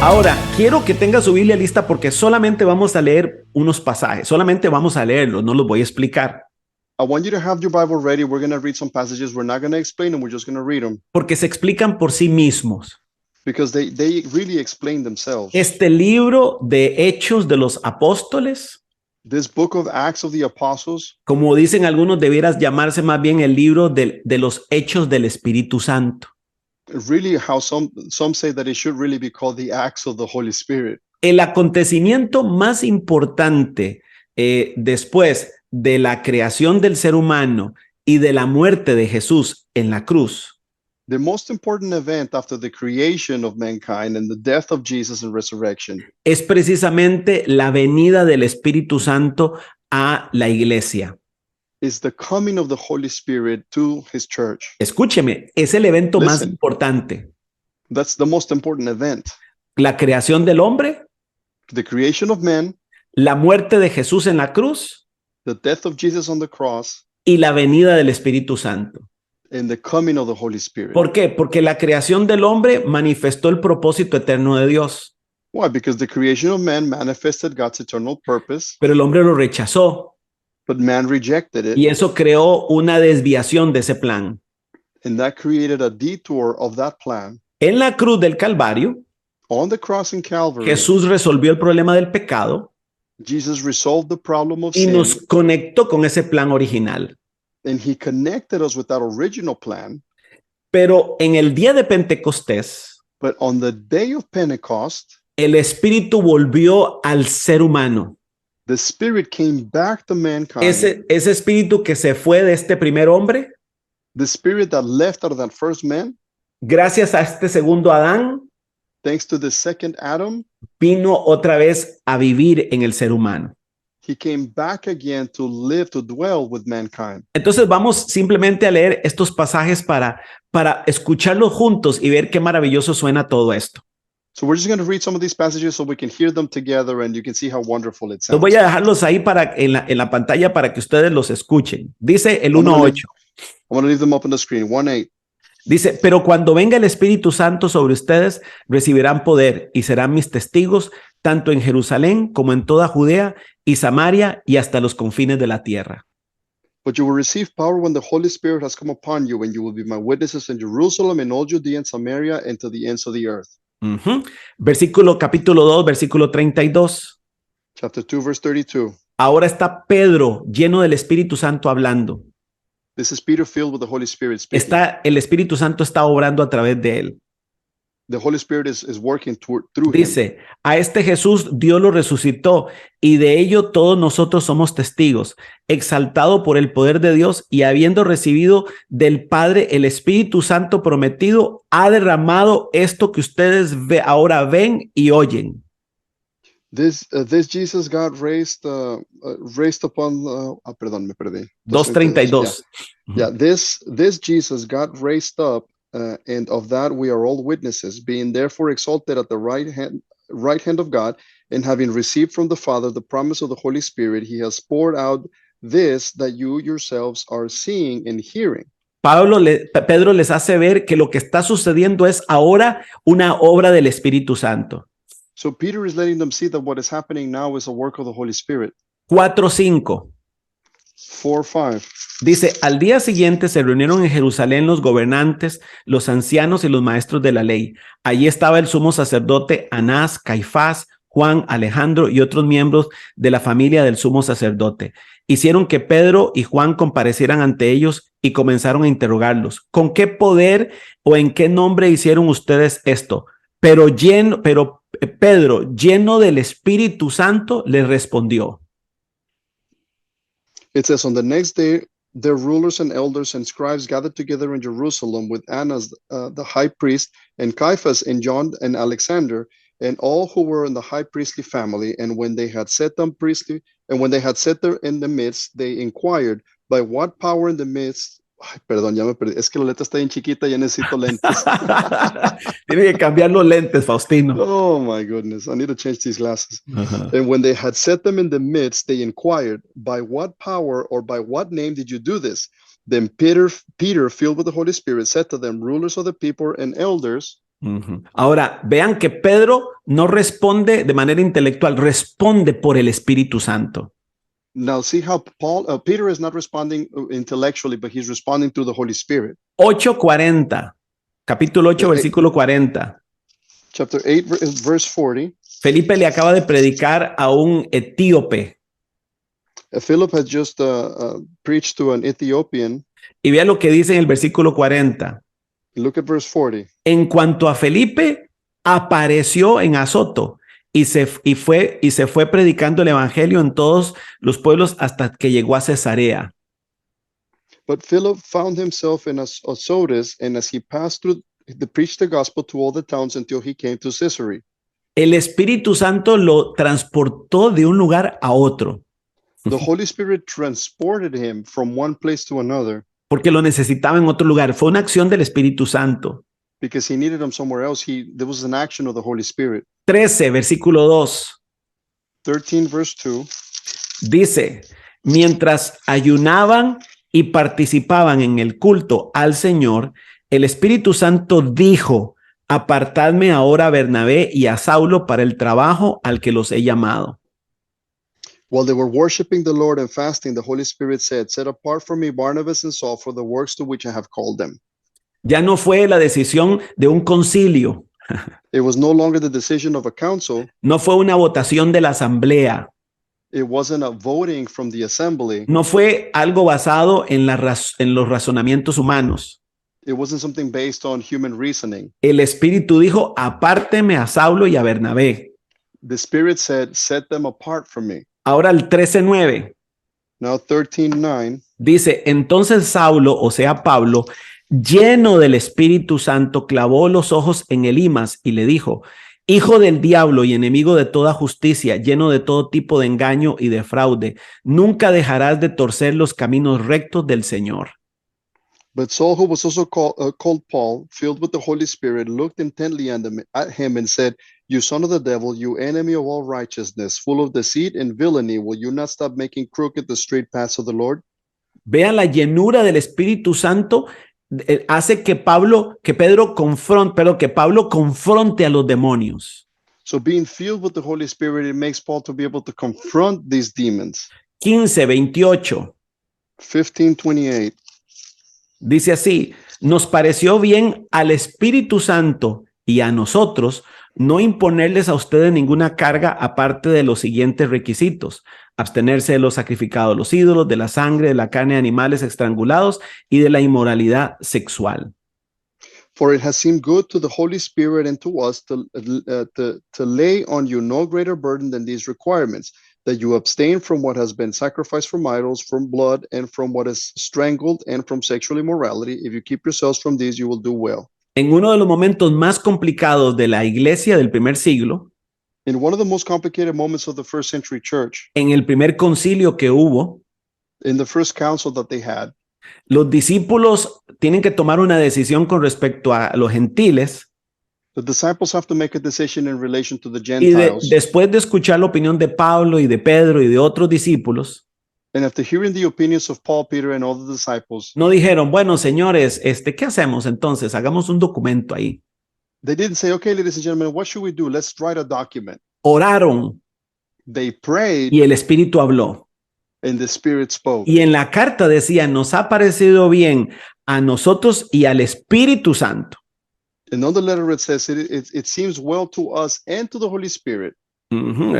Ahora, quiero que tenga su Biblia lista porque solamente vamos a leer unos pasajes, solamente vamos a leerlos, no los voy a explicar, I want you to have your Bible ready. We're going to read some passages. We're not going to explain them. We're just going to read them porque se explican por sí mismos. because they really explain themselves. Este libro de Hechos de los Apóstoles, This book of Acts of the Apostles, como dicen algunos, debieras llamarse más bien el libro de los Hechos del Espíritu Santo. really how some say that it should really be called the Acts of the Holy Spirit. El acontecimiento más importante después de la creación del ser humano y de la muerte de Jesús en la cruz The most important event after the creation of mankind and the death of Jesus and resurrection es precisamente la venida del Espíritu Santo a la iglesia. is the coming of the Holy Spirit to his church. Escúcheme, es el evento más Listen. importante. That's the most important event. La creación del hombre, The creation of man, la muerte de Jesús en la cruz the death of Jesus on the cross, y la venida del Espíritu Santo. and the coming of the Holy Spirit. ¿Por qué? Porque la creación del hombre manifestó el propósito eterno de Dios, Why? Because the creation of man manifested God's eternal purpose, pero el hombre lo rechazó but man rejected it, y eso creó una desviación de ese plan. and that created a detour of that plan. En la cruz del Calvario, On the cross in Calvary, Jesús resolvió el problema del pecado Jesus resolved the problem of y sin, nos conectó con ese plan original. and he connected us with that original plan. Pero en el día de Pentecostés, But on the day of Pentecost, el Espíritu volvió al ser humano. the Spirit came back to mankind. Ese Espíritu que se fue de este primer hombre, The Spirit that left out of that first man, gracias a este segundo Adán, thanks to the second Adam, vino otra vez a vivir en el ser humano. he came back again to live, to dwell with mankind. Entonces vamos simplemente a leer estos pasajes para escucharlos juntos y ver qué maravilloso suena todo esto. So we're just going to read some of these passages so we can hear them together and you can see how wonderful it Los sounds. voy a dejarlos ahí en la pantalla para que ustedes los escuchen. Dice el 1:8. I'm going to leave them up on the screen. 1:8. Dice, pero cuando venga el Espíritu Santo sobre ustedes, recibirán poder y serán mis testigos tanto en Jerusalén como en toda Judea y Samaria y hasta los confines de la tierra. But you will receive power when the Holy Spirit has come upon you, and you will be my witnesses in Jerusalem and all Judea and Samaria and to the ends of the earth. Capítulo 2, versículo 32. Chapter 2, verse 32. Ahora está Pedro lleno del Espíritu Santo hablando. This is Peter filled with the Holy Spirit speaking. El Espíritu Santo está obrando a través de él. The Holy Spirit is working through him. Dice, a este Jesús Dios lo resucitó y de ello todos nosotros somos testigos, exaltado por el poder de Dios y habiendo recibido del Padre el Espíritu Santo prometido, ha derramado esto que ustedes ahora ven y oyen. This Jesus God raised upon, perdón, me perdí. 2:32. Yeah, this Jesus God raised up, and of that we are all witnesses, being therefore exalted at the right hand of God, and having received from the Father the promise of the Holy Spirit, he has poured out this that you yourselves are seeing and hearing. Pedro les hace ver que lo que está sucediendo es ahora una obra del Espíritu Santo. So Peter is letting them see that what is happening now is a work of the Holy Spirit. 4:5. 4:5. Dice, al día siguiente se reunieron en Jerusalén los gobernantes, los ancianos y los maestros de la ley. Allí estaba el sumo sacerdote Anás, Caifás, Juan, Alejandro y otros miembros de la familia del sumo sacerdote. Hicieron que Pedro y Juan comparecieran ante ellos y comenzaron a interrogarlos. ¿Con qué poder o en qué nombre hicieron ustedes esto? Pero Pedro, lleno del Espíritu Santo, les respondió. It says, on the next day, their rulers and elders and scribes gathered together in Jerusalem with Annas, the high priest, and Caiaphas and John and Alexander, and all who were in the high priestly family. And when they had set them in the midst, they inquired, by what power in the midst. Ay, perdón, ya me perdí. Es que la letra está bien chiquita, ya necesito lentes. Tiene que cambiar los lentes, Faustino. Oh my goodness, I need to change these glasses. And when they had set them in the midst, they inquired, by what power or by what name did you do this? Then Peter, filled with the Holy Spirit, said to them, rulers of the people and elders. Ujú. Ahora, vean que Pedro no responde de manera intelectual, responde por el Espíritu Santo. Now, see how Peter is not responding intellectually, but he's responding through the Holy Spirit. 8:40, capítulo 8, versículo 40. Chapter 8, verse 40. Felipe le acaba de predicar a un etíope. Philip had just preached to an Ethiopian. Y vea lo que dice en el versículo 40. Look at verse 40. En cuanto a Felipe, apareció en Azoto y se fue predicando el evangelio en todos los pueblos hasta que llegó a Cesarea. But Philip found himself in Azotus, and as he passed through, he preached the gospel to all the towns until he came to Caesarea. El Espíritu Santo lo transportó de un lugar a otro. The Holy Spirit transported him from one place to another Porque lo necesitaba en otro lugar. Fue una acción del Espíritu Santo. because he needed him somewhere else. There was an action of the Holy Spirit. 13, versículo 2. 13, verse 2. Dice, mientras ayunaban y participaban en el culto al Señor, el Espíritu Santo dijo, apartadme ahora a Bernabé y a Saulo para el trabajo al que los he llamado. While they were worshiping the Lord and fasting, the Holy Spirit said, set apart for me Barnabas and Saul for the works to which I have called them. Ya no fue la decisión de un concilio, It was no longer the decision of a council. no fue una votación de la asamblea, It wasn't a voting from the assembly. no fue algo basado en los razonamientos humanos. It wasn't something based on human reasoning. El Espíritu dijo, apárteme a Saulo y a Bernabé. The Spirit said, set them apart from me. Ahora el 13:9 Now 13:9. dice, entonces Saulo, o sea Pablo, lleno del Espíritu Santo, clavó los ojos en Elimas y le dijo, hijo del diablo y enemigo de toda justicia, lleno de todo tipo de engaño y de fraude, nunca dejarás de torcer los caminos rectos del Señor. But Saul, who was also called Paul, filled with the Holy Spirit, looked intently at him and said, you son of the devil, you enemy of all righteousness, full of deceit and villainy, will you not stop making crooked the straight paths of the Lord? Vean la llenura del Espíritu Santo hace que Pablo confronte a los demonios. So being filled with the Holy Spirit, it makes Paul to be able to confront these demons. 15:28 15:28. dice así, nos pareció bien al Espíritu Santo y a nosotros no imponerles a ustedes ninguna carga aparte de los siguientes requisitos: abstenerse de los sacrificados a los ídolos, de la sangre, de la carne de animales estrangulados y de la inmoralidad sexual. For it has seemed good to the Holy Spirit and to us to lay on you no greater burden than these requirements, that you abstain from what has been sacrificed from idols, from blood, and from what is strangled, and from sexual immorality. If you keep yourselves from these, you will do well. En uno de los momentos más complicados de la iglesia del primer siglo, In one of the most complicated moments of the first century church, en el primer concilio que hubo, in the first council that they had, los discípulos tienen que tomar una decisión con respecto a los gentiles. the disciples have to make a decision in relation to the Y Gentiles. después de escuchar la opinión de Pablo y de Pedro y de otros discípulos, And after hearing the opinions of Paul, Peter, and all the disciples, no dijeron, bueno, señores, ¿qué hacemos entonces? Hagamos un documento ahí. they didn't say, okay, ladies and gentlemen, what should we do? Let's write a document. Oraron They prayed, y el Espíritu habló. and the Spirit spoke. Y en la carta decía, nos ha parecido bien a nosotros y al Espíritu Santo. And on the letter it says, it seems well to us and to the Holy Spirit. Ujú,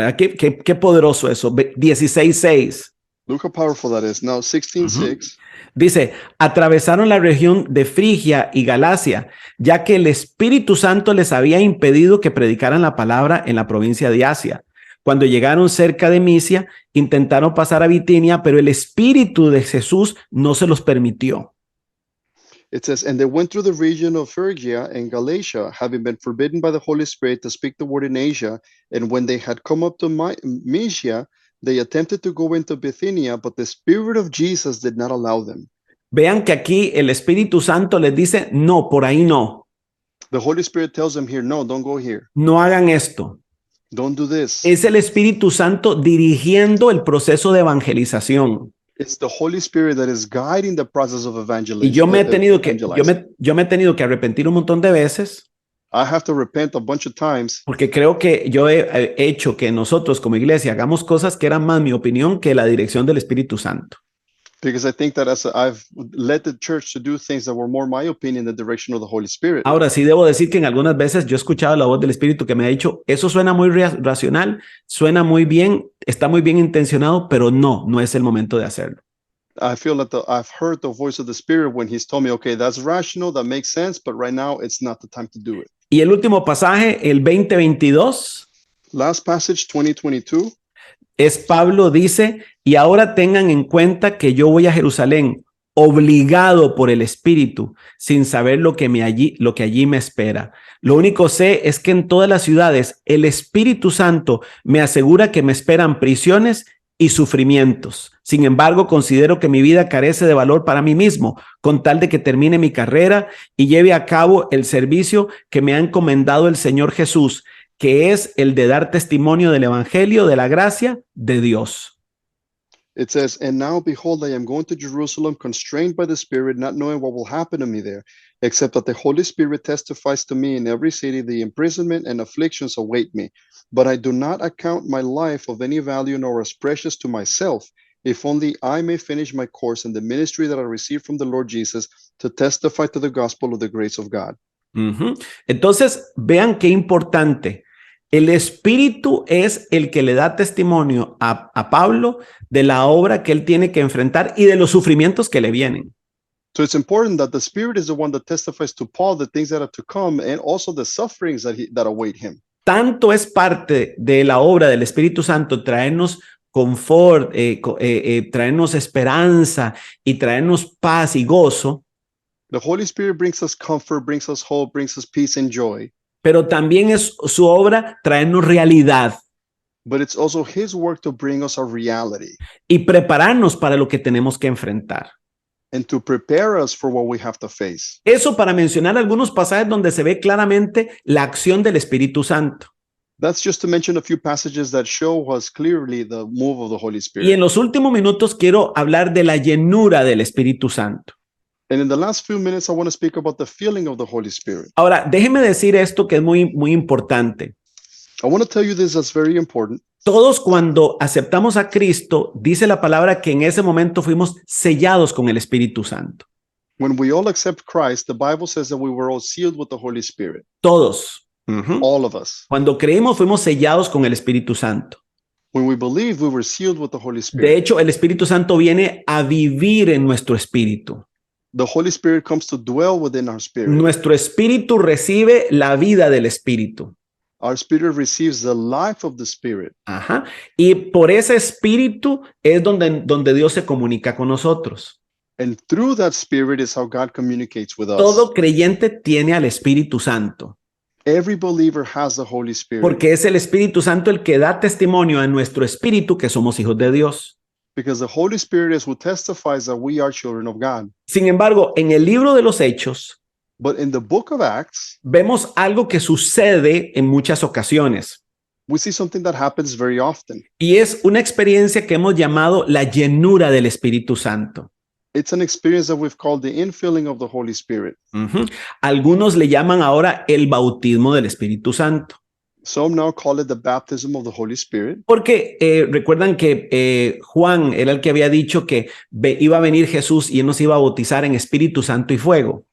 qué poderoso eso. 16:6. Look how powerful that is. Now 16:6. Dice, atravesaron la región de Frigia y Galacia, ya que el Espíritu Santo les había impedido que predicaran la palabra en la provincia de Asia. Cuando llegaron cerca de Misia, intentaron pasar a Bitinia, pero el Espíritu de Jesús no se los permitió. It says, and they went through the region of Phrygia and Galatia, having been forbidden by the Holy Spirit to speak the word in Asia. And when they had come up to Mysia, they attempted to go into Bithynia, but the Spirit of Jesus did not allow them. Vean que aquí el Espíritu Santo les dice, no, por ahí no. The Holy Spirit tells them here, no, don't go here. No hagan esto. Don't do this. Es el Espíritu Santo dirigiendo el proceso de evangelización. It's the Holy Spirit that is guiding the process of evangelism. Y yo me he tenido que arrepentir un montón de veces. I have to repent a bunch of times porque creo que yo he hecho que nosotros como iglesia hagamos cosas que eran más mi opinión que la dirección del Espíritu Santo. because I think that I've led the church to do things that were more my opinion than the direction of the Holy Spirit. Ahora sí debo decir que en algunas veces yo he escuchado la voz del Espíritu que me ha dicho, eso suena muy racional, suena muy bien, está muy bien intencionado, pero no es el momento de hacerlo. I feel that I've heard the voice of the Spirit when He's told me, okay, that's rational, that makes sense, but right now it's not the time to do it. Y el último pasaje, el 20:22, Last passage, 20:22. es Pablo dice, y ahora tengan en cuenta que yo voy a Jerusalén obligado por el Espíritu, sin saber lo que allí me espera. Lo único sé es que en todas las ciudades el Espíritu Santo me asegura que me esperan prisiones y sufrimientos. Sin embargo, considero que mi vida carece de valor para mí mismo, con tal de que termine mi carrera y lleve a cabo el servicio que me ha encomendado el Señor Jesús, que es el de dar testimonio del Evangelio de la gracia de Dios. It says, and now behold, I am going to Jerusalem, constrained by the Spirit, not knowing what will happen to me there, except that the Holy Spirit testifies to me in every city, the imprisonment and afflictions await me. But I do not account my life of any value nor as precious to myself, if only I may finish my course in the ministry that I received from the Lord Jesus to testify to the gospel of the grace of God. Entonces, vean qué importante. El Espíritu es el que le da testimonio a Pablo de la obra que él tiene que enfrentar y de los sufrimientos que le vienen. So it's important that the Spirit is the one that testifies to Paul the things that are to come and also the sufferings that await him. Tanto es parte de la obra del Espíritu Santo traernos confort, traernos esperanza y traernos paz y gozo. The Holy Spirit brings us comfort, brings us hope, brings us peace and joy. Pero también es su obra traernos realidad. But it's also His work to bring us a reality. Y prepararnos para lo que tenemos que enfrentar. And to prepare us for what we have to face. Eso para mencionar algunos pasajes donde se ve claramente la acción del Espíritu Santo. That's just to mention a few passages that show us clearly the move of the Holy Spirit. Y en los últimos minutos quiero hablar de la llenura del Espíritu Santo. And in the last few minutes, I want to speak about the filling of the Holy Spirit. Ahora, déjeme decir esto que es muy importante. I want to tell you this that's very important. Todos cuando aceptamos a Cristo, dice la palabra que en ese momento fuimos sellados con el Espíritu Santo. When we all accept Christ, the Bible says that we were all sealed with the Holy Spirit. Todos. All of us. Cuando creímos fuimos sellados con el Espíritu Santo. When we believed, we were sealed with the Holy De Spirit. hecho, el Espíritu Santo viene a vivir en nuestro espíritu. The Holy Spirit comes to dwell within our spirit. Nuestro espíritu recibe la vida del Espíritu. Our spirit receives the life of the Spirit. Ajá. Y por ese espíritu es donde Dios se comunica con nosotros. And through that Spirit is how God communicates with us. Todo creyente tiene al Espíritu Santo, Every believer has the Holy Spirit. porque es el Espíritu Santo el que da testimonio a nuestro espíritu que somos hijos de Dios. Because the Holy Spirit is who testifies that we are children of God. Sin embargo, en el libro de los Hechos, But in the book of Acts, vemos algo que sucede en muchas ocasiones. we see something that happens very often. Y es una experiencia que hemos llamado la llenura del Espíritu Santo. It's an experience that we've called the infilling of the Holy Spirit. Algunos le llaman ahora el bautismo del Espíritu Santo. Some now call it the baptism of the Holy Spirit. Porque recuerdan que Juan era el que había dicho que iba a venir Jesús y él nos iba a bautizar en Espíritu Santo y fuego.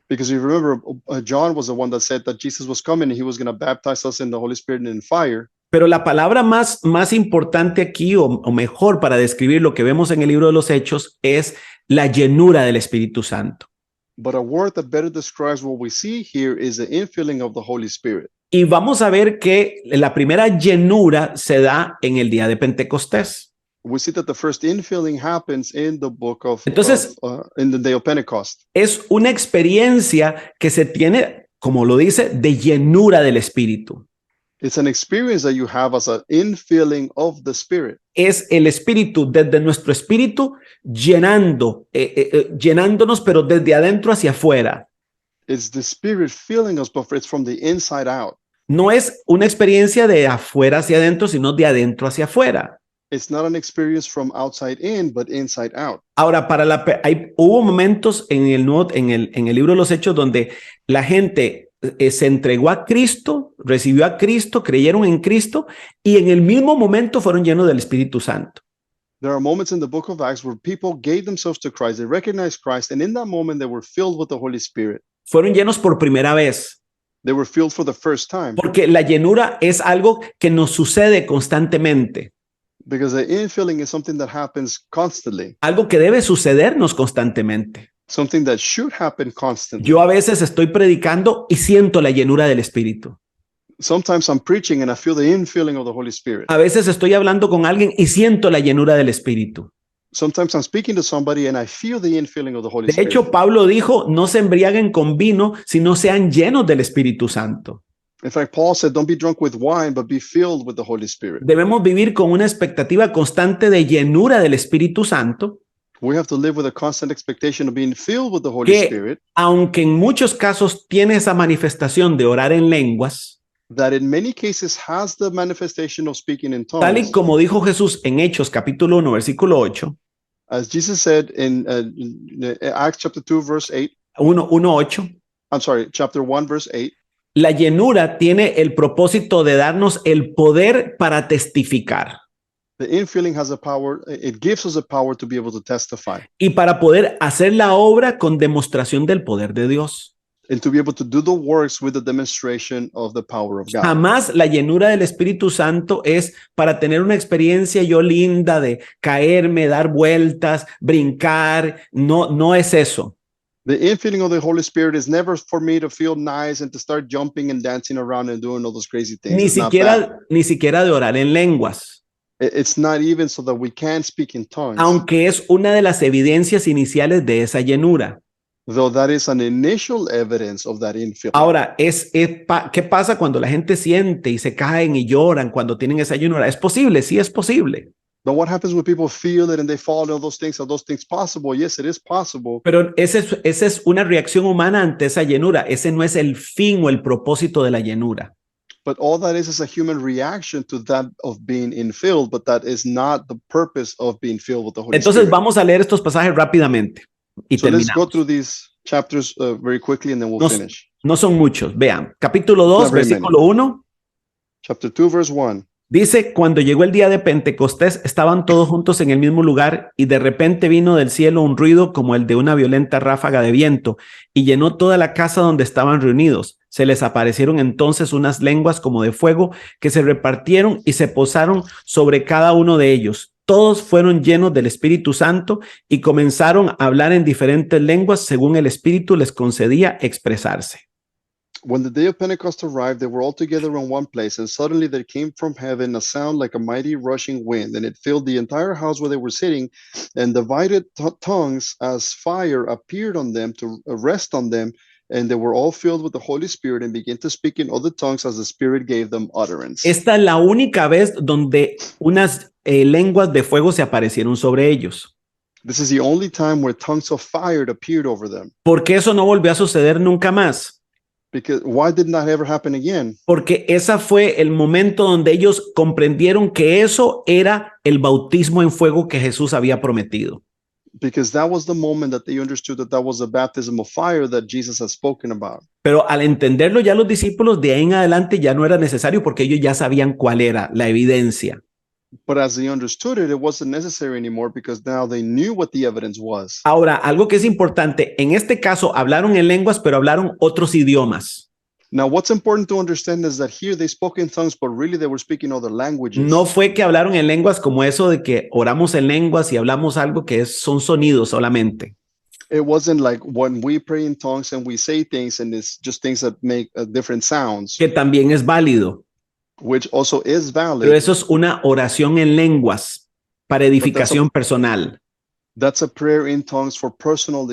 Because you remember, John was the one that said that Jesus was coming and he was going to baptize us in the Holy Spirit and in fire. Pero la palabra más importante aquí o mejor para describir lo que vemos en el libro de los Hechos es la llenura del Espíritu Santo. But a word that better describes what we see here is the infilling of the Holy Spirit. Y vamos a ver que la primera llenura se da en el día de Pentecostés. We see that the first infilling happens in the book of, Entonces, in the day of Pentecost. Es una experiencia que se tiene, como lo dice, de llenura del Espíritu. It's an experience that you have as an infilling of the Spirit. Es el Espíritu, desde nuestro espíritu, llenándonos, pero desde adentro hacia afuera. It's the Spirit filling us, but it's from the inside out. No es una experiencia de afuera hacia adentro, sino de adentro hacia afuera. It's not an experience from outside in, but inside out. Ahora, hubo momentos en el libro de los Hechos donde la gente se entregó a Cristo, recibió a Cristo, creyeron en Cristo y en el mismo momento fueron llenos del Espíritu Santo. There are moments in the book of Acts where people gave themselves to Christ, they recognized Christ, and in that moment they were filled with the Holy Spirit. Fueron llenos por primera vez, They were filled for the first time porque la llenura es algo que nos sucede constantemente, because the infilling is something that happens constantly, algo que debe sucedernos constantemente. something that should happen constantly. Yo a veces estoy predicando y siento la llenura del Espíritu. Sometimes I'm preaching and I feel the infilling of the Holy Spirit. A veces estoy hablando con alguien y siento la llenura del Espíritu. Sometimes I'm speaking to somebody and I feel the infilling of the Holy De Spirit. hecho, Pablo dijo, no se embriaguen con vino, sino sean llenos del Espíritu Santo. In fact, Paul said, don't be drunk with wine, but be filled with the Holy Spirit. Debemos vivir con una expectativa constante de llenura del Espíritu Santo, We have to live with a constant expectation of being filled with the Holy que Spirit, aunque en muchos casos tiene esa manifestación de orar en lenguas, that in many cases has the manifestation of speaking in tal y tongues. como dijo Jesús en Hechos capítulo 1, versículo 8, As Jesus said in Acts chapter 2, verse 8, 1:8, I'm sorry, chapter 1, verse 8, la llenura tiene el propósito de darnos el poder para testificar the infilling has a power, it gives us the power to be able to testify y para poder hacer la obra con demostración del poder de Dios. and to be able to do the works with the demonstration of the power of God. Jamás la llenura del Espíritu Santo es para tener una experiencia yo linda de caerme, dar vueltas, brincar. No, no es eso. The infilling of the Holy Spirit is never for me to feel nice and to start jumping and dancing around and doing all those crazy things. Ni It's not that. ni siquiera de orar en lenguas, It's not even so that we can speak in tongues, aunque es una de las evidencias iniciales de esa llenura. though that is an initial evidence of that infilling. Ahora, ¿qué pasa cuando la gente siente y se caen y lloran cuando tienen esa llenura? ¿Es posible? Sí, es posible. But what happens when people feel it and they fall into those things? Are those things possible? Yes, it is possible. Pero esa es una reacción humana ante esa llenura. Ese no es el fin o el propósito de la llenura. But all that is a human reaction to that of being infilled, but that is not the purpose of being filled with the Holy Entonces Spirit. vamos a leer estos pasajes rápidamente y So let's go terminamos. through these chapters very quickly and then we'll No, finish. no son muchos. Vean, capítulo 2, Not very versículo 1. Chapter 2, verse 1. Dice, cuando llegó el día de Pentecostés, estaban todos juntos en el mismo lugar y de repente vino del cielo un ruido como el de una violenta ráfaga de viento y llenó toda la casa donde estaban reunidos. Se les aparecieron entonces unas lenguas como de fuego que se repartieron y se posaron sobre cada uno de ellos. Todos fueron llenos del Espíritu Santo y comenzaron a hablar en diferentes lenguas según el Espíritu les concedía expresarse. When the day of Pentecost arrived, they were all together in one place, and suddenly there came from heaven a sound like a mighty rushing wind, and it filled the entire house where they were sitting, and divided tongues as fire appeared on them to rest on them, and they were all filled with the Holy Spirit and began to speak in other tongues as the Spirit gave them utterance. Esta es la única vez donde unas lenguas de fuego se aparecieron sobre ellos. This is the only time where tongues of fire appeared over them. ¿Por qué eso no volvió a suceder nunca más? Because why did that ever happen again? Porque ese fue el momento donde ellos comprendieron que eso era el bautismo en fuego que Jesús había prometido. Because that was the moment that they understood that that was the baptism of fire that Jesus had spoken about. Pero al entenderlo ya los discípulos de ahí en adelante ya no era necesario porque ellos ya sabían cuál era la evidencia. But as they understood it, it wasn't necessary anymore because now they knew what the evidence was. Ahora, algo que es importante, en este caso hablaron en lenguas, pero hablaron otros idiomas. Now, what's important to understand is that here they spoke in tongues, but really they were speaking other languages. No fue que hablaron en lenguas como eso de que oramos en lenguas y hablamos algo que son sonidos solamente. It wasn't like when we pray in tongues and we say things and it's just things that make different sounds, Que también es válido. which also is Pero valid. eso es una oración en lenguas para edificación personal. That's a prayer in tongues for personal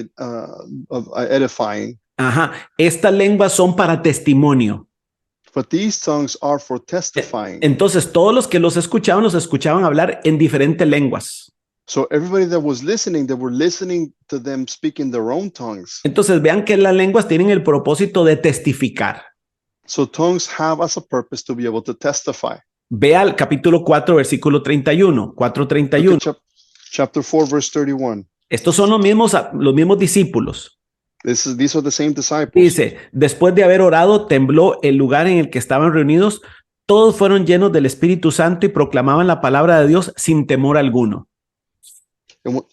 edifying. Ajá. Estas lenguas son para testimonio. But these tongues are for testifying. Entonces, todos los que los escuchaban hablar en diferentes lenguas. So everybody that was listening, they were listening to them speaking their own tongues. Entonces, vean que las lenguas tienen el propósito de testificar. So tongues have as a purpose to be able to testify. Vea el capítulo 4, versículo 31, 4:31. Look at chapter 4, verse 31. Estos son los mismos discípulos. These are the same disciples. Dice, después de haber orado, tembló el lugar en el que estaban reunidos. Todos fueron llenos del Espíritu Santo y proclamaban la palabra de Dios sin temor alguno.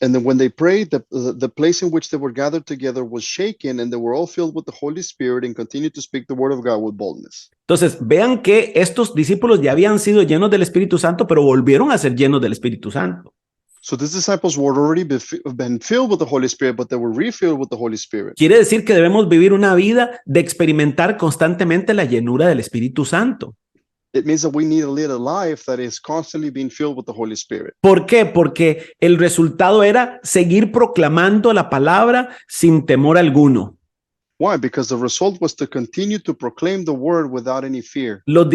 And then when they prayed, the place in which they were gathered together was shaken, and they were all filled with the Holy Spirit and continued to speak the word of God with boldness. Entonces, vean que estos discípulos ya habían sido llenos del Espíritu Santo, pero volvieron a ser llenos del Espíritu Santo. So these disciples were already been filled with the Holy Spirit, but they were refilled with the Holy Spirit. Quiere decir que debemos vivir una vida de experimentar constantemente la llenura del Espíritu Santo. It means that we need to live a life that is constantly being filled with the Holy Spirit. ¿Por qué? Porque el resultado era seguir proclamando la palabra sin temor alguno. Why? Because the result was to continue to proclaim the word without any fear. Algunos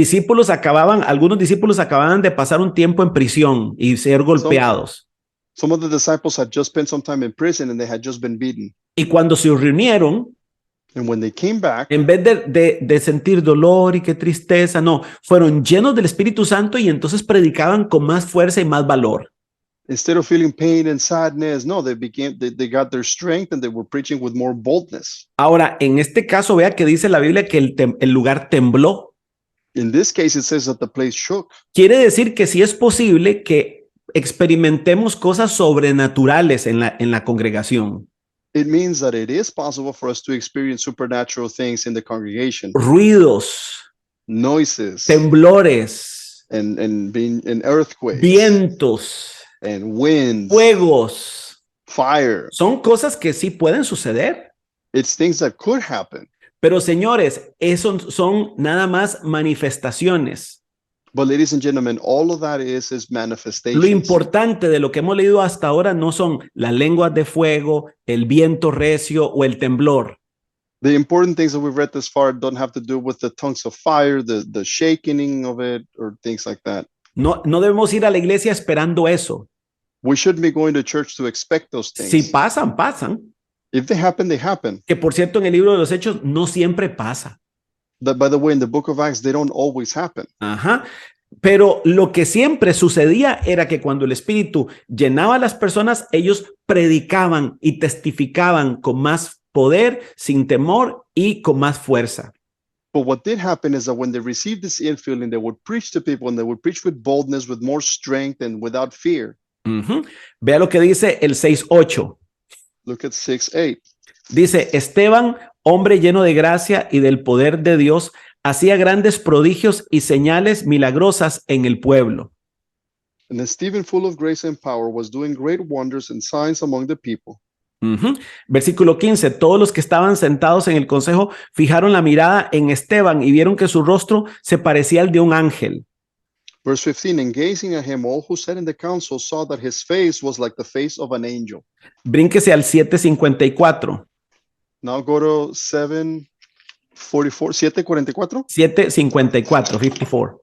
discípulos acababan de pasar un tiempo en prisión y ser golpeados. Some of the disciples had just spent some time in prison and they had just been beaten. Y cuando se reunieron, And when they came back, en vez de sentir dolor y qué tristeza, no, fueron llenos del Espíritu Santo y entonces predicaban con más fuerza y más valor. instead of feeling pain and sadness, no, they got their strength and they were preaching with more boldness. Ahora, en este caso, vea que dice la Biblia que el lugar tembló. In this case, it says that the place shook. Quiere decir que sí es posible que experimentemos cosas sobrenaturales en la congregación. It means that it is possible for us to experience supernatural things in the congregation, Ruidos, noises, temblores, and earthquakes, vientos, and winds, fuegos. fire. Son cosas que sí pueden suceder. It's things that could happen. Pero señores, eso son nada más manifestaciones. But ladies and gentlemen, all of that is Lo manifestations. importante de lo que hemos leído hasta ahora no son las lenguas de fuego, el viento recio o el temblor. The important things that we've read this far don't have to do with the tongues of fire, the shaking of it, or things like that. No debemos ir a la iglesia esperando eso. We shouldn't be going to church to expect those Si things. pasan, pasan. If they happen, they happen. Que por cierto, en el libro de los Hechos no siempre pasa. That, by the way, in the book of Acts, they don't always happen. Ajá. Pero lo que siempre sucedía era que cuando el Espíritu llenaba a las personas, ellos predicaban y testificaban con más poder, sin temor y con más fuerza. But what did happen is that when they received this infilling, they would preach to people and they would preach with boldness, with more strength, and without fear. Ujú. Vea lo que dice el 6:8. Look at 6:8. Dice, Esteban, hombre lleno de gracia y del poder de Dios, hacía grandes prodigios y señales milagrosas en el pueblo. And then Stephen, full of grace and power, was doing great wonders and signs among the people. Ujú. Versículo 15, todos los que estaban sentados en el consejo fijaron la mirada en Esteban y vieron que su rostro se parecía al de un ángel. Verse 15, and gazing at him, all who sat in the council saw that his face was like the face of an angel. Brínquese al 7:54. Now go to 7:44, 7:44. 7:54, 54.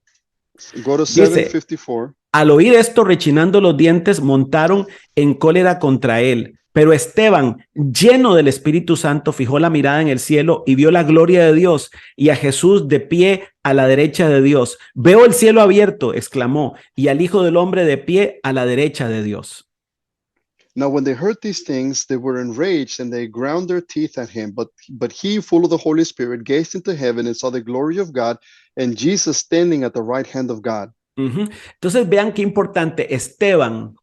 Go to Dice, 7:54. al oír esto, rechinando los dientes, montaron en cólera contra él. Pero Esteban, lleno del Espíritu Santo, fijó la mirada en el cielo y vio la gloria de Dios y a Jesús de pie a la derecha de Dios. Veo el cielo abierto, exclamó, y al Hijo del Hombre de pie a la derecha de Dios. Now when they heard these things, they were enraged and they ground their teeth at him. But he, full of the Holy Spirit, gazed into heaven and saw the glory of God and Jesus standing at the right hand of God. Ujú. Entonces vean qué importante. Esteban,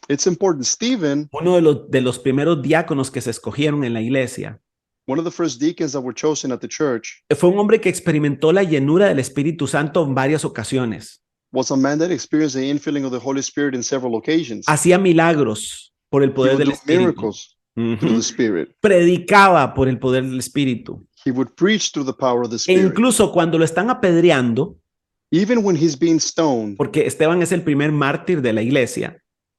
It's important. Stephen, uno de los primeros diáconos que se escogieron en la iglesia, one of the first deacons that were chosen at the church, fue un hombre que experimentó la llenura del Espíritu Santo en varias ocasiones. was a man that experienced the infilling of the Holy Spirit in several occasions. Hacía milagros por el He poder would del do Espíritu. miracles through the Ujú. Spirit. Predicaba por el poder del Espíritu. He would preach through the power of the E Spirit. incluso cuando lo están apedreando, Even when he's being stoned, porque Esteban es el primer mártir de la iglesia,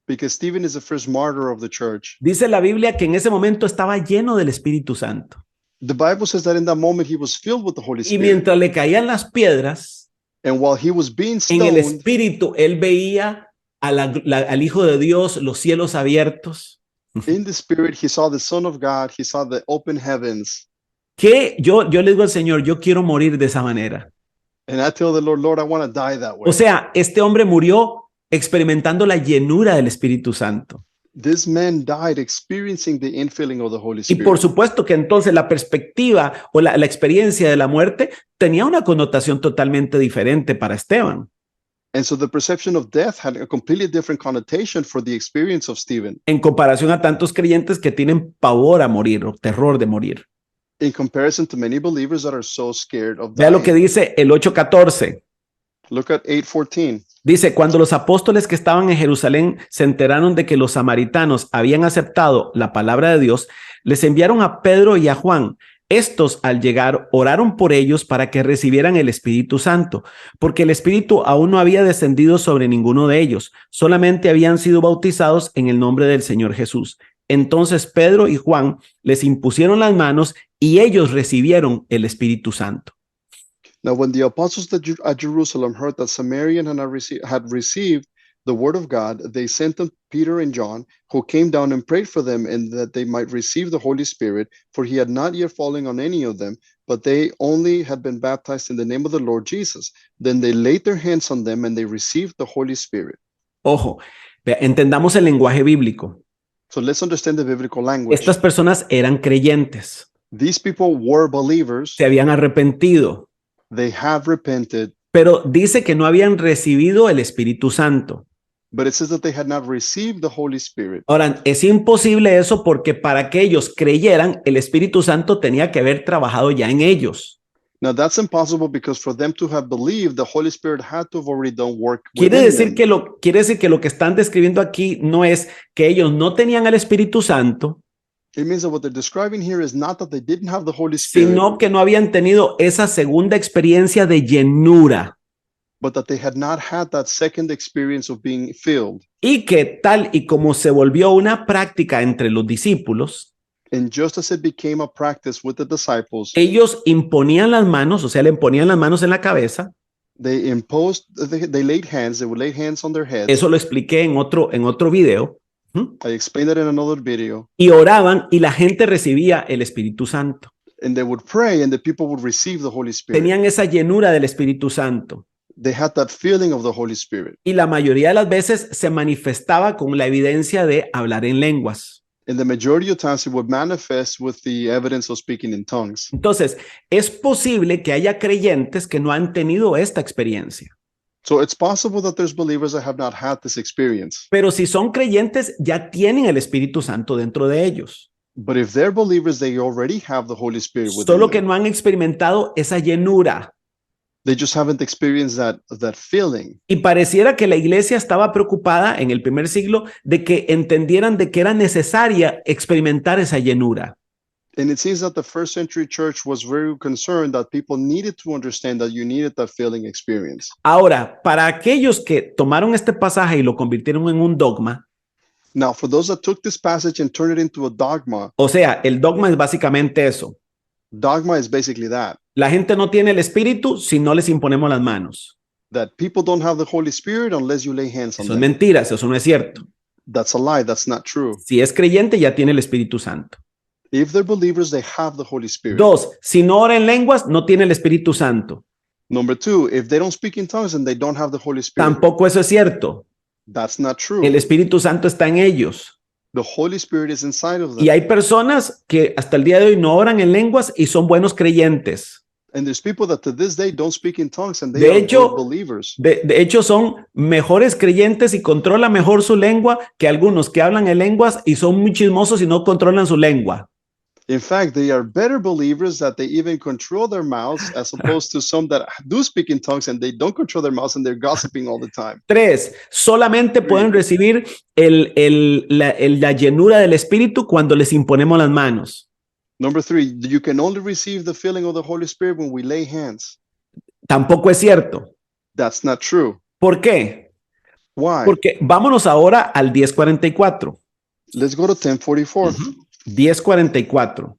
because Stephen is the first martyr of the church. dice la Biblia que en ese momento estaba lleno del Espíritu Santo. The Bible says that in that moment he was filled with the Holy Y Spirit. mientras le caían las piedras, And while he was being en el stoned, Espíritu, él veía al Hijo de Dios, los cielos abiertos. in the Spirit, he saw the Son of God, he saw the open heavens. Que yo le digo al Señor, yo quiero morir de esa manera. And I tell the Lord, Lord, I want to die that way. O sea, este hombre murió experimentando la llenura del Espíritu Santo. These men died experiencing the infilling of the Holy Y por Spirit. supuesto que entonces la perspectiva o la experiencia de la muerte tenía una connotación totalmente diferente para Esteban. And so the perception of death had a completely different connotation for the experience of Stephen En comparación a tantos creyentes que tienen pavor a morir o terror de morir. in comparison to many believers that are so scared of Vea lo que dying. dice el 8:14. Look at 8:14. Dice, cuando los apóstoles que estaban en Jerusalén se enteraron de que los samaritanos habían aceptado la palabra de Dios, les enviaron a Pedro y a Juan. Estos, al llegar, oraron por ellos para que recibieran el Espíritu Santo, porque el Espíritu aún no había descendido sobre ninguno de ellos, solamente habían sido bautizados en el nombre del Señor Jesús. Entonces Pedro y Juan les impusieron las manos y ellos recibieron el Espíritu Santo. Now, when the apostles at Jerusalem heard that Samaria had received the word of God, they sent them Peter and John, who came down and prayed for them, and that they might receive the Holy Spirit, for he had not yet fallen on any of them, but they only had been baptized in the name of the Lord Jesus. Then they laid their hands on them, and they received the Holy Spirit. Ojo, entendamos el lenguaje bíblico. So let's understand the biblical language. Estas personas eran creyentes, These people were believers. se habían arrepentido, They have repented, pero dice que no habían recibido el Espíritu Santo. but it says that they had not received the Holy Spirit. Ahora, es imposible eso porque para que ellos creyeran, el Espíritu Santo tenía que haber trabajado ya en ellos. Now that's impossible because for them to have believed, the Holy Spirit had to have already done work Quiere within decir them. que lo que están describiendo aquí no es que ellos no tenían el Espíritu Santo, It means that what they're describing here is not that they didn't have the Holy Spirit, sino que no habían tenido esa segunda experiencia de llenura. but that they had not had that second experience of being filled. Y que tal y como se volvió una práctica entre los discípulos, And just as it became a practice with the disciples, ellos imponían las manos, o sea, le ponían las manos en la cabeza. they laid hands, they would lay hands on their heads. Eso lo expliqué en otro video. I explained that in another video. Y oraban y la gente recibía el Espíritu Santo. And they would pray and the people would receive the Holy Spirit. Tenían esa llenura del Espíritu Santo. They had that feeling of the Holy Spirit. Y la mayoría de las veces se manifestaba con la evidencia de hablar en lenguas. And the majority of times it would manifest with the evidence of speaking in tongues. Entonces, es posible que haya creyentes que no han tenido esta experiencia. So it's possible that there's believers that have not had this experience. Pero si son creyentes, ya tienen el Espíritu Santo dentro de ellos. But if they're believers, they already have the Holy Spirit within Solo que them. no han experimentado esa llenura. They just haven't experienced that feeling. Y pareciera que la iglesia estaba preocupada en el primer siglo de que entendieran de que era necesaria experimentar esa llenura. And it seems that the first century church was very concerned that people needed to understand that you needed that feeling experience. Ahora, para aquellos que tomaron este pasaje y lo convirtieron en un dogma, Now, for those that took this passage and turned it into a dogma, o sea, el dogma es básicamente eso. dogma is basically that La gente no tiene el espíritu si no les imponemos las manos. people don't have the Holy Spirit unless you lay hands on Eso es them. mentira, eso no es cierto. That's a lie. That's not true. Si es creyente, ya tiene el Espíritu Santo. If they're believers, they have the Holy Spirit. Dos, si no ora en lenguas, no tiene el Espíritu Santo. Number two, if they don't speak in tongues and they don't have the Holy Spirit, Tampoco eso es cierto. that's not true. El Espíritu Santo está en ellos. The Holy Spirit is inside of them. Y hay personas que hasta el día de hoy no oran en lenguas y son buenos creyentes. And there's people that to this day don't speak in tongues and they De are hecho, good believers. De hecho, son mejores creyentes y controlan mejor su lengua que algunos que hablan en lenguas y son muy chismosos y no controlan su lengua. In fact, they are better believers that they even control their mouths as opposed to some that do speak in tongues and they don't control their mouths and they're gossiping all the time. Tres, solamente pueden recibir la llenura del Espíritu cuando les imponemos las manos. Number three, you can only receive the feeling of the Holy Spirit when we lay hands. Tampoco es cierto. That's not true. ¿Por qué? Why? Porque vámonos ahora al 10:44. Let's go to 10:44. 10:44.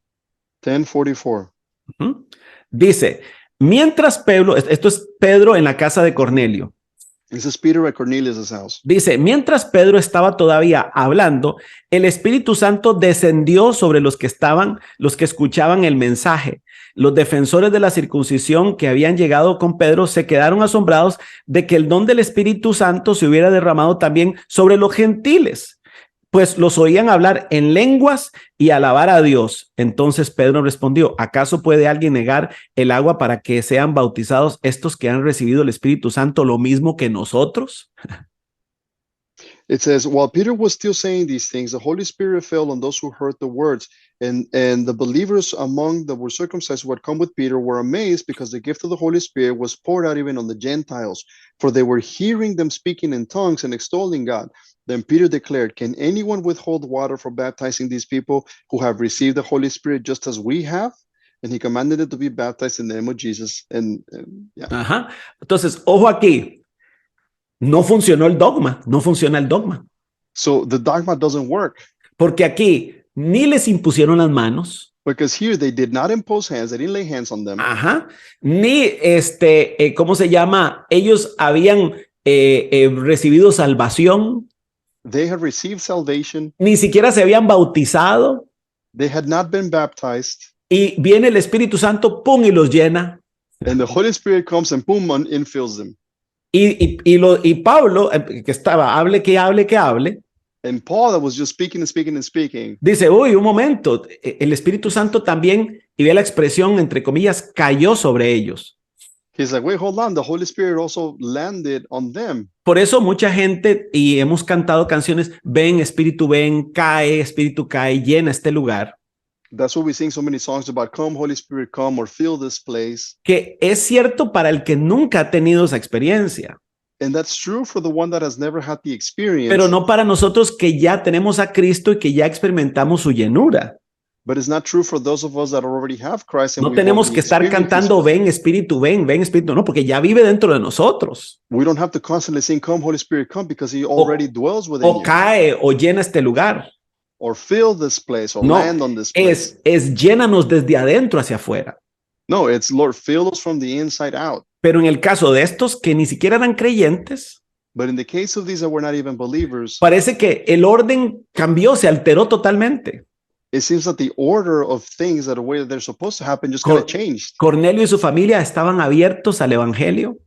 10:44. Ujú. Dice, mientras Pedro, esto es Pedro en la casa de Cornelio. This is Peter at Cornelius' house. Dice, mientras Pedro estaba todavía hablando, el Espíritu Santo descendió sobre los que escuchaban el mensaje. Los defensores de la circuncisión que habían llegado con Pedro se quedaron asombrados de que el don del Espíritu Santo se hubiera derramado también sobre los gentiles. pues los oían hablar en lenguas y alabar a Dios. Entonces Pedro respondió, ¿acaso puede alguien negar el agua para que sean bautizados estos que han recibido el Espíritu Santo lo mismo que nosotros? It says, while Peter was still saying these things, the Holy Spirit fell on those who heard the words. And the believers among the were circumcised who had come with Peter were amazed because the gift of the Holy Spirit was poured out even on the Gentiles, for they were hearing them speaking in tongues and extolling God. Then Peter declared, can anyone withhold water for baptizing these people who have received the Holy Spirit just as we have? And he commanded them to be baptized in the name of Jesus. And yeah. Ajá. Entonces, ojo aquí. No funcionó el dogma, no funciona el dogma. So the dogma doesn't work. Porque aquí ni les impusieron las manos. Because here they did not impose hands, they didn't lay hands on them. Ajá. Ni ¿cómo se llama? Ellos habían recibido salvación. They had received salvation. Ni siquiera se habían bautizado. They had not been baptized. Y viene el Espíritu Santo, pum, y los llena. And the Holy Spirit comes and boom, infills them. Y Pablo, que estaba, hable, que hable. And Paul, that was just speaking and speaking and speaking. Dice, uy, un momento, el Espíritu Santo también, y ve la expresión, entre comillas, cayó sobre ellos. He's like, wait, hold on. The Holy Spirit also landed on them. Por eso mucha gente, y hemos cantado canciones, ven, Espíritu cae, llena este lugar. That's why we sing so many songs about come, Holy Spirit, come, or fill this place. Que es cierto para el que nunca ha tenido esa experiencia. And that's true for the one that has never had the experience. Pero no para nosotros que ya tenemos a Cristo y que ya experimentamos su llenura. But it's not true for those of us that already have Christ. And no tenemos que estar cantando ven Espíritu, ven Espíritu, no, porque ya vive dentro de nosotros. We don't have to constantly sing come, Holy Spirit, come, because he already dwells within you. O cae o llena este lugar. Or fill this place, or no, land on this place. Es llénanos desde adentro hacia afuera. No, it's Lord, fill us from the inside out. Pero en el caso de estos que ni siquiera eran creyentes, but in the case of these that were not even believers, parece que el orden cambió, se alteró totalmente. It seems that the order of things that are where they're supposed to happen just kind of changed. Cornelio y su familia estaban abiertos al evangelio.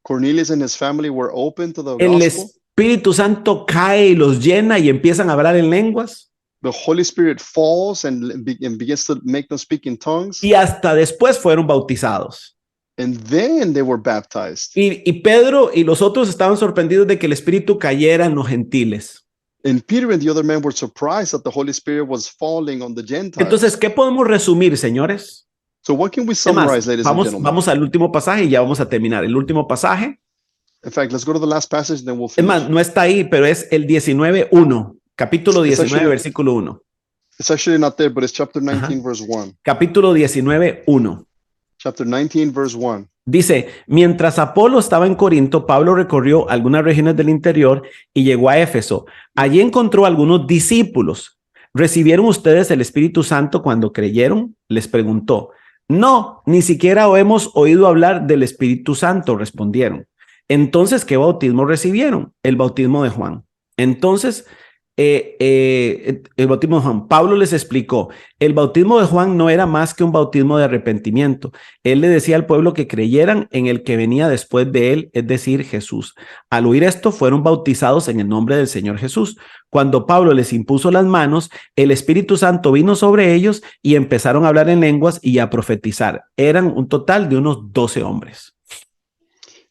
Cornelius and his family were open to the el gospel. Espíritu Santo cae y los llena y empiezan a hablar en lenguas. The Holy Spirit falls and begins to make them speak in tongues. Y hasta después fueron bautizados. And then they were baptized. Y Pedro y los otros estaban sorprendidos de que el Espíritu cayera en los gentiles. And Peter and the other men were surprised that the Holy Spirit was falling on the Gentiles. Entonces, ¿qué podemos resumir, señores? So what can we summarize, ladies and gentlemen? Vamos al último pasaje y ya vamos a terminar. El último pasaje. In fact, let's go to the last passage and then we'll finish. Es más, no está ahí, pero es el 19:1. Capítulo 19, versículo 1. It's actually not there, but it's chapter 19, verse 1. Capítulo 19:1. Chapter 19, verse 1. Dice, mientras Apolo estaba en Corinto, Pablo recorrió algunas regiones del interior y llegó a Éfeso. Allí encontró algunos discípulos. ¿Recibieron ustedes el Espíritu Santo cuando creyeron? Les preguntó. No, ni siquiera hemos oído hablar del Espíritu Santo, respondieron. Entonces, ¿qué bautismo recibieron? El bautismo de Juan. Entonces, el bautismo de Juan. Pablo les explicó, el bautismo de Juan no era más que un bautismo de arrepentimiento. Él le decía al pueblo que creyeran en el que venía después de él, es decir, Jesús. Al oír esto, fueron bautizados en el nombre del Señor Jesús. Cuando Pablo les impuso las manos, el Espíritu Santo vino sobre ellos y empezaron a hablar en lenguas y a profetizar. Eran un total de unos 12 hombres.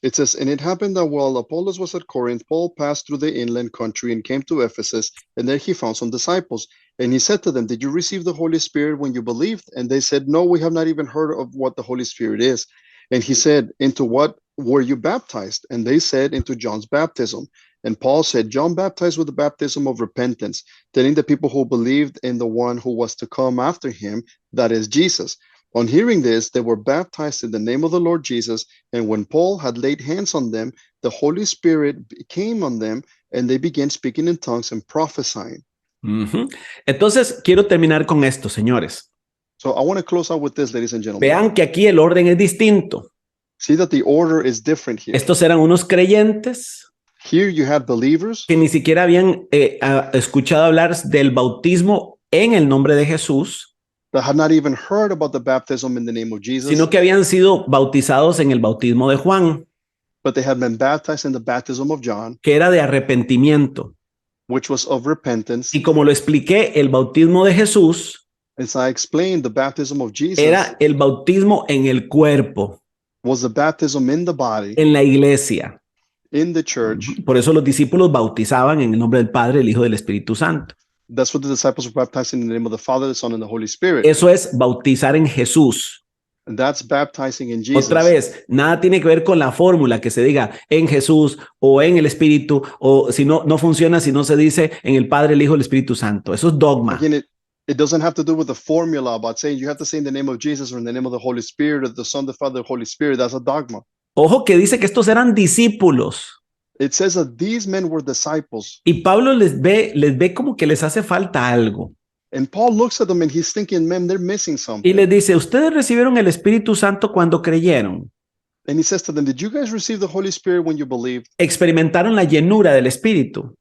It says, and it happened that while Apollos was at Corinth, Paul passed through the inland country and came to Ephesus, and there he found some disciples. And he said to them, did you receive the Holy Spirit when you believed? And they said, no, we have not even heard of what the Holy Spirit is. And he said, into what were you baptized? And they said, into John's baptism. And Paul said, John baptized with the baptism of repentance, telling the people who believed in the one who was to come after him, that is Jesus. On hearing this, they were baptized in the name of the Lord Jesus. And when Paul had laid hands on them, the Holy Spirit came on them, and they began speaking in tongues and prophesying. Entonces, quiero terminar con esto, señores. So I want to close out with this, ladies and gentlemen. Vean que aquí el orden es distinto. See that the order is different here. Estos eran unos creyentes Here you have believers que ni siquiera habían escuchado hablar del bautismo en el nombre de Jesús, that had not even heard about the baptism in the name of Jesus, sino que habían sido bautizados en el bautismo de Juan, but they had been baptized in the baptism of John, que era de arrepentimiento. which was of repentance. Y como lo expliqué, el bautismo de Jesús As I explained, the baptism of Jesus era el bautismo en el cuerpo, was the baptism in the body, en la iglesia. in the church. Por eso los discípulos bautizaban en el nombre del Padre, el Hijo y del Espíritu Santo. That's what the disciples were baptizing in the name of the Father, the Son, and the Holy Spirit. Eso es bautizar en Jesús. And that's baptizing in Jesus. Otra vez, nada tiene que ver con la fórmula que se diga en Jesús o en el Espíritu, o si no, no funciona si no se dice en el Padre, el Hijo y el Espíritu Santo. Eso es dogma. Again, it doesn't have to do with the formula about saying you have to say in the name of Jesus or in the name of the Holy Spirit or the Son, the Father, the Holy Spirit. That's a dogma. Ojo que dice que estos eran discípulos. It says that these men were disciples. Y Pablo les ve como que les hace falta algo. And Paul looks at them and he's thinking, man, they're missing Y something. les dice, ¿ustedes recibieron el Espíritu Santo cuando creyeron? And he says to them, did you guys receive the Holy Spirit when you believed? ¿Experimentaron la llenura del Espíritu?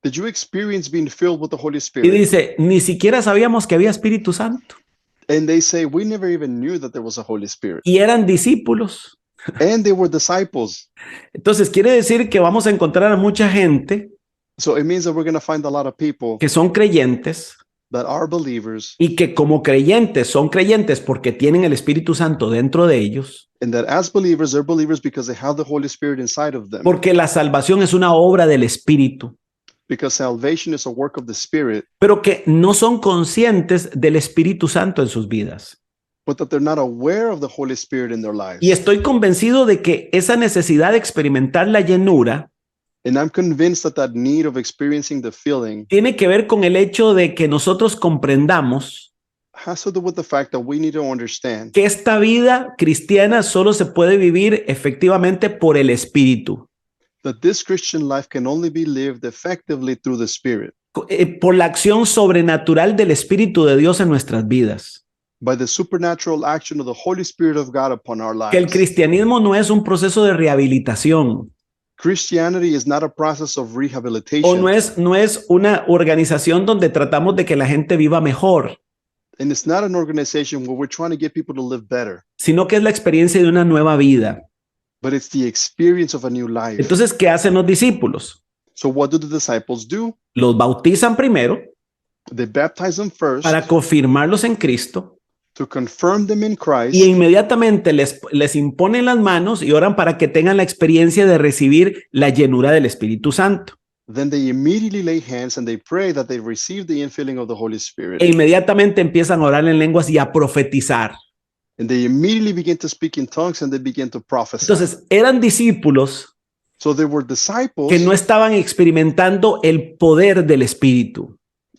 Did you experience being filled with the Holy Y Spirit? dice, ni siquiera sabíamos que había Espíritu Santo. And they say, we never even knew that there was a Holy Spirit. Y eran discípulos. And they were disciples. Entonces quiere decir que vamos a encontrar a mucha gente So it means that we're going to find a lot of people que son creyentes that are believers y que como creyentes son creyentes porque tienen el Espíritu Santo dentro de ellos, and that as believers, they're believers because they have the Holy Spirit inside of them. porque la salvación es una obra del Espíritu, Because salvation is a work of the Spirit, pero que no son conscientes del Espíritu Santo en sus vidas. but that they're not aware of the Holy Spirit in their lives. Y estoy convencido de que esa necesidad de experimentar la llenura And I'm convinced that that need of experiencing the feeling tiene que ver con el hecho de que nosotros comprendamos has to do with the fact that we need to understand que esta vida cristiana solo se puede vivir efectivamente por el Espíritu, that this Christian life can only be lived effectively through the Spirit, por la acción sobrenatural del Espíritu de Dios en nuestras vidas. by the supernatural action of the Holy Spirit of God upon our Que el lives. cristianismo no es un proceso de rehabilitación Christianity is not a process of o rehabilitation, no es una organización donde tratamos de que la gente viva mejor, and it's not an organization where we're trying to get people to live better, sino que es la experiencia de una nueva vida. but it's the experience of a new life. Entonces, ¿qué hacen los discípulos? So what do the disciples do? Los bautizan primero They baptize them first para confirmarlos en Cristo to confirm them in Christ, y inmediatamente les imponen las manos y oran para que tengan la experiencia de recibir la llenura del Espíritu Santo. then they immediately lay hands and they pray that they receive the infilling of the Holy Spirit. E inmediatamente empiezan a orar en lenguas y a profetizar. And they immediately begin to speak in tongues and they begin to prophesy. Entonces, eran discípulos So they were disciples que no estaban experimentando el poder del Espíritu,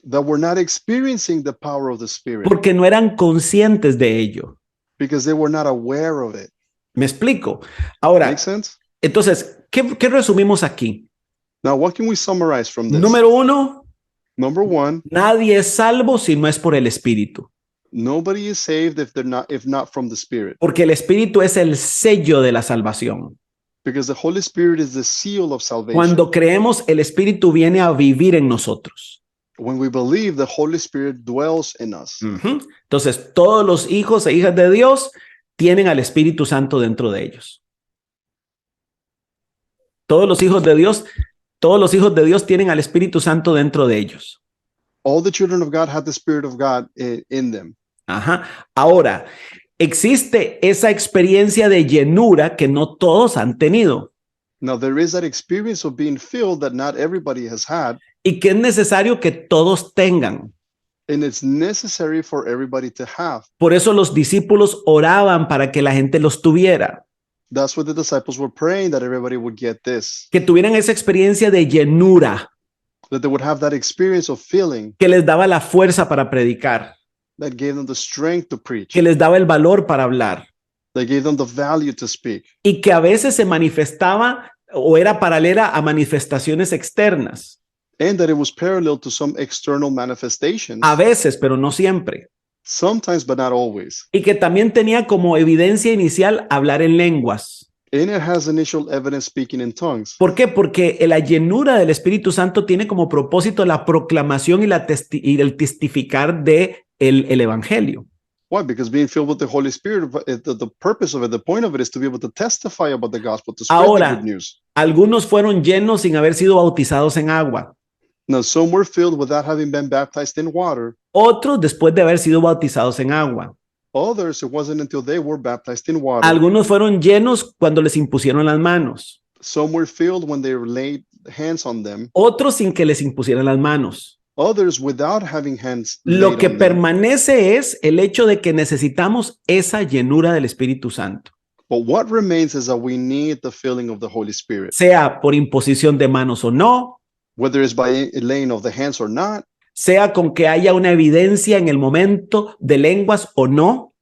that were not experiencing the power of the Spirit porque no eran conscientes de ello. because they were not aware of it. ¿Me explico? Ahora, Make sense? entonces, ¿qué resumimos aquí? Now, what can we summarize from this? Número uno, Number one, nadie es salvo si no es por el Espíritu, nobody is saved if not from the Spirit, porque el Espíritu es el sello de la salvación. because the Holy Spirit is the seal of salvation. Cuando creemos, el Espíritu viene a vivir en nosotros. When we believe, the Holy Spirit dwells in us. Ujú. Entonces, todos los hijos e hijas de Dios tienen al Espíritu Santo dentro de ellos. Todos los hijos de Dios tienen al Espíritu Santo dentro de ellos. All the children of God have the Spirit of God in them. Ajá. Ahora, existe esa experiencia de llenura que no todos han tenido Now, there is that experience of being filled that not everybody has had, y que es necesario que todos tengan. and it's necessary for everybody to have. Por eso los discípulos oraban para que la gente los tuviera, That's what the disciples were praying, that everybody would get this, que tuvieran esa experiencia de llenura that they would have that experience of feeling que les daba la fuerza para predicar, that gave them the strength to preach, que les daba el valor para hablar that gave them the value to speak, y que a veces se manifestaba o era paralela a manifestaciones externas. and that it was parallel to some external manifestations, A veces, pero no siempre. sometimes but not always. Y que también tenía como evidencia inicial hablar en lenguas. And it has initial evidence speaking in tongues. ¿Por qué? Porque la llenura del Espíritu Santo tiene como propósito la proclamación y el testificar de el Evangelio. Why? Because being filled with the Holy Spirit, the purpose of it, the point of it is to be able to testify about the gospel, to spread Ahora, the good news. algunos fueron llenos sin haber sido bautizados en agua. Now, some were filled without having been baptized in water. Otros después de haber sido bautizados en agua. Others, it wasn't until they were baptized in water. Algunos fueron llenos cuando les impusieron las manos. Some were filled when they laid hands on them. Otros sin que les impusieran las manos. Others without having hands Lo laid que on them. permanece es el hecho de que necesitamos esa llenura del Espíritu Santo, But what remains is that we need the filling of the Holy Spirit. sea por imposición de manos o no, Whether it's by laying of the hands or not, sea con que haya una evidencia en el momento de lenguas o no.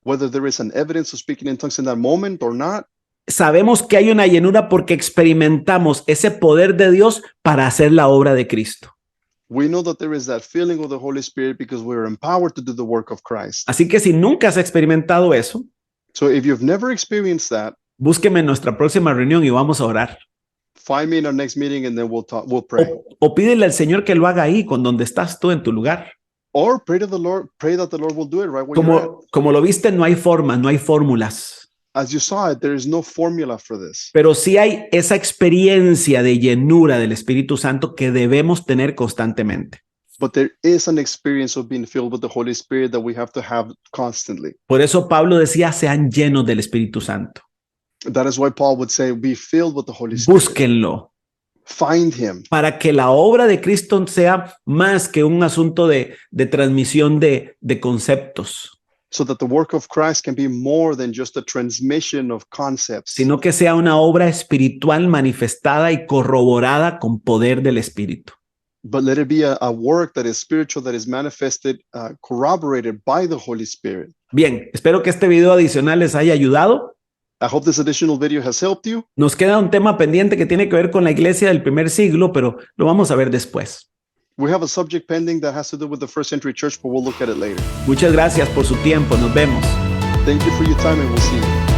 whether there is an evidence of speaking in tongues in that moment or not, Sabemos que hay una llenura porque experimentamos ese poder de Dios para hacer la obra de Cristo. we know that there is that filling of the Holy Spirit because we're empowered to do the work of Christ. Así que si nunca has experimentado eso, So if you've never experienced that, búsqueme en nuestra próxima reunión y vamos a orar. find me in our next meeting and then we'll pray. O pídele al Señor que lo haga ahí, con donde estás tú en tu lugar. Or pray to the Lord, pray that the Lord will do it right where you're at. Como lo viste, no hay formas, no hay fórmulas, As you saw it, there is no formula for this. pero sí hay esa experiencia de llenura del Espíritu Santo que debemos tener constantemente. But there is an experience of being filled with the Holy Spirit that we have to have constantly. Por eso Pablo decía, sean llenos del Espíritu Santo. That is why Paul would say, be filled with the Holy Spirit. Búsquenlo Find him para que la obra de Cristo sea más que un asunto de transmisión de conceptos, so that the work of Christ can be more than just a transmission of concepts, sino que sea una obra espiritual manifestada y corroborada con poder del Espíritu. but let it be a work that is spiritual, that is manifested, corroborated by the Holy Spirit. Bien, espero que este video adicional les haya ayudado. I hope this additional video has helped you. Nos queda un tema pendiente que tiene que ver con la iglesia del primer siglo, pero lo vamos a ver después. We have a subject pending that has to do with the first century church, but we'll look at it later. Muchas gracias por su tiempo. Nos vemos. Thank you for your time and we'll see you.